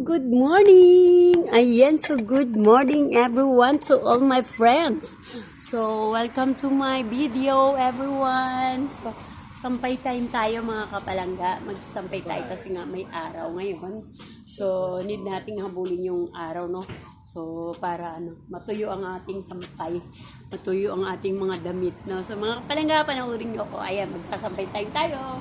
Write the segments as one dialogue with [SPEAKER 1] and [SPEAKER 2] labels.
[SPEAKER 1] good morning! Ayan, so good morning everyone to all my friends. So, welcome to my video everyone. So, sampay time tayo mga kapalangga. Magsampay tayo kasi nga may araw ngayon. So, need nating habulin yung araw, no? So, para matuyo ang ating sampay. Matuyo ang ating mga damit, no? So, mga kapalangga, panoorin nyo ko. Ayan, magsasampay time tayo.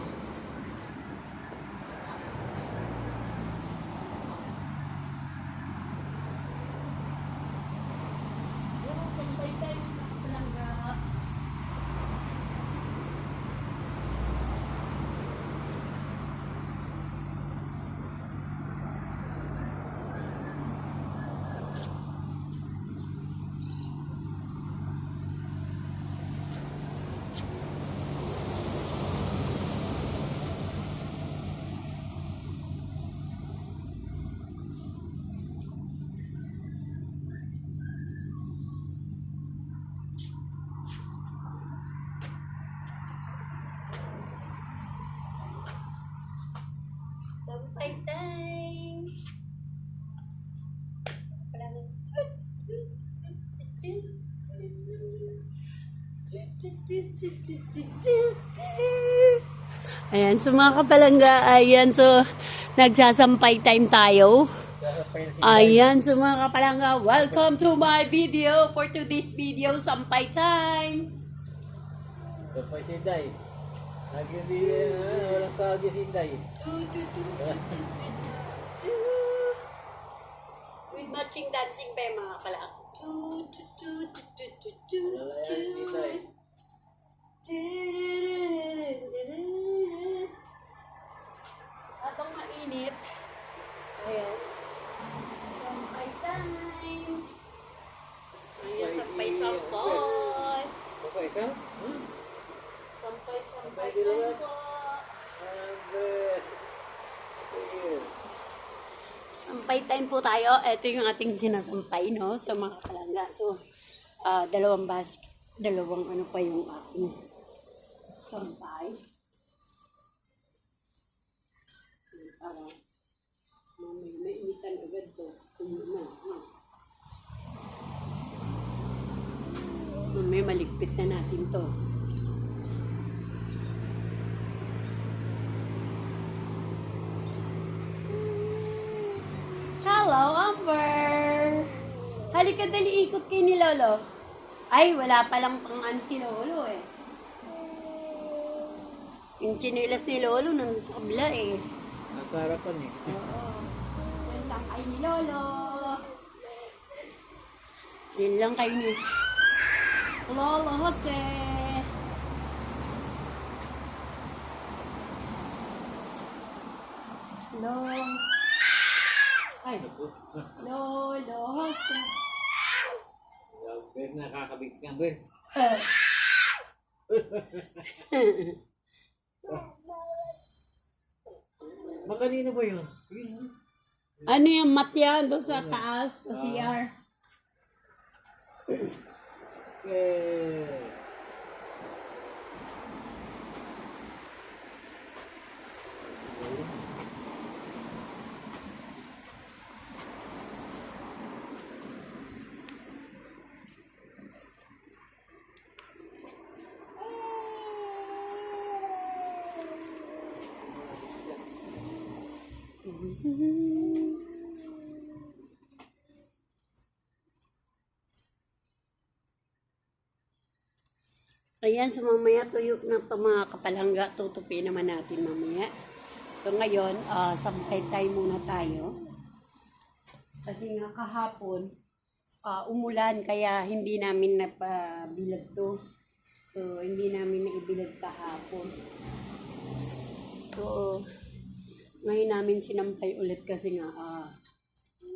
[SPEAKER 1] Sampay time. Ayan, so mga kapalangga, ayan, so nagsasampay time tayo. Ayan, so mga kapalangga, welcome to my video. For today's video, sampay time.
[SPEAKER 2] Sampay si Inday. Nag-hindi, walang sagi si Inday.
[SPEAKER 1] With matching dancing pa yung mga kapalangga. Habang mainit, ayan, sampay time. Ayan, sampay-sampay.
[SPEAKER 2] Sampay ka?
[SPEAKER 1] Sampay-sampay time po. Sampay time po tayo. Ito yung ating sinasampay, no? Sa mga kalangga. So, dalawang basket. Dalawang ano pa yung aking sampay. Para may initan agad to. May maligpit na natin to. Hello, Amber! Halika, dali ikot kayo ni Lolo. Ay, wala palang pang si Lolo eh. Yung chinelas ni Lolo nandun sa kabila eh.
[SPEAKER 2] Nasa harapan eh.
[SPEAKER 1] Oo. Yan lang kayo ni Lolo. Yan lang kayo ni Lolo Jose. Lolo. Ay, Lolo Jose.
[SPEAKER 2] Ben, nakakabig ka, Ben. Makanino ba yun?
[SPEAKER 1] Ano yung mat yan doon sa taas, sa CR? Ayan, so mamaya tuyo na ito mga kapalangga. Tutupi naman natin mamaya. So ngayon, sampay tayo muna tayo. Kasi nga kahapon, umulan kaya hindi namin napabilad to. So hindi namin naibilad kahapon. So ngayon namin sinampay ulit kasi nga,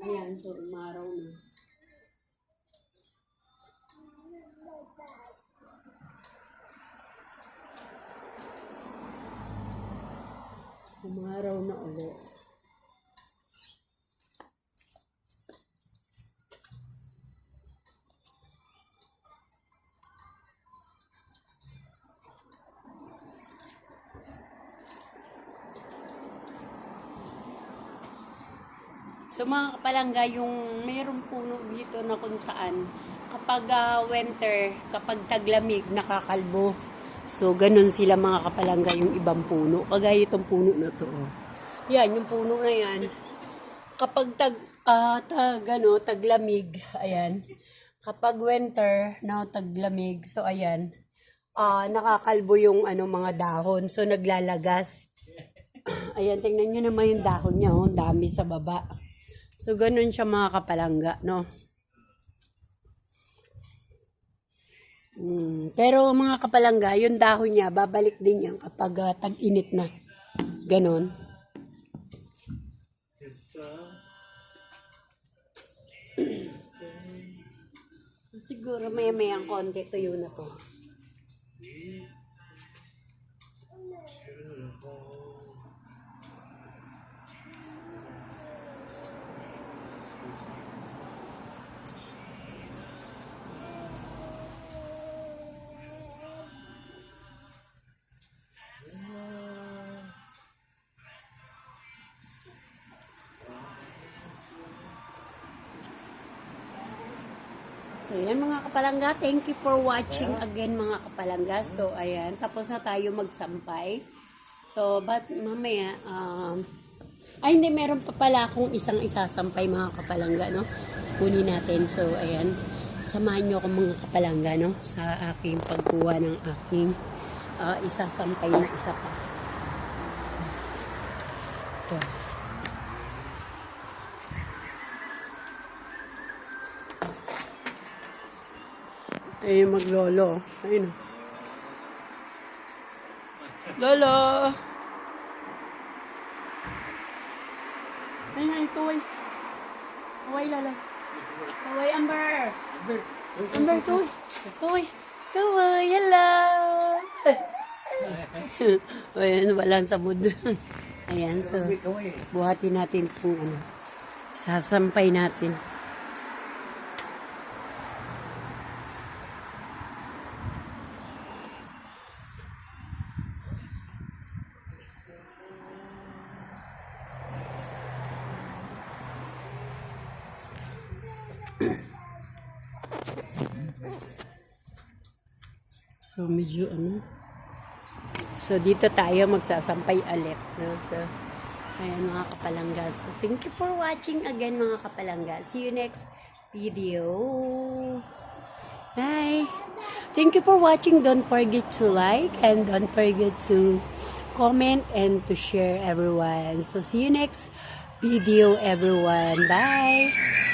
[SPEAKER 1] ayan, so umaraw na. Umaraw na ulit. So mga kapalangga, yung mayroong puno dito na kung saan kapag winter, kapag taglamig, nakakalbo. So ganun sila mga kapalangga yung ibang puno. Kagaya itong puno na to. Oh. Yan, yung puno na yan. Kapag taglamig, ayan. Kapag winter, taglamig, so ayan. Nakakalbo yung mga dahon. So naglalagas. Ayan, tingnan nyo naman yung dahon niya. Oh, dami sa baba. So, ganun siya mga kapalangga, no? Pero mga kapalangga, yung dahon niya, babalik din yan kapag tag-init na. Ganon. Siguro maya-maya ang konti, tuyo na to. So, ayan mga kapalangga. Thank you for watching again mga kapalangga. So, ayan. Tapos na tayo magsampay. So, but mamaya, hindi, meron pa pala akong isang isasampay mga kapalangga, no? Kunin natin. So, ayan. Samahan nyo ako mga kapalangga, no? Sa aking pagkuha ng aking isasampay na isa pa. Ito. Ayun maglolo. Ayun. Lolo! Ayun, tuway. Tuway, lolo. Tuway, Amber! Amber, tuway. Tuway. Tuway, hello! Ayun, walang samod. Ayan, so, buhatin natin kung sasampay natin. So, medyo So, dito tayo magsasampay ulit. No? So, ayan mga kapalangga. So, thank you for watching again mga kapalangga. See you next video. Bye! Thank you for watching. Don't forget to like and don't forget to comment and to share everyone. So, see you next video everyone. Bye!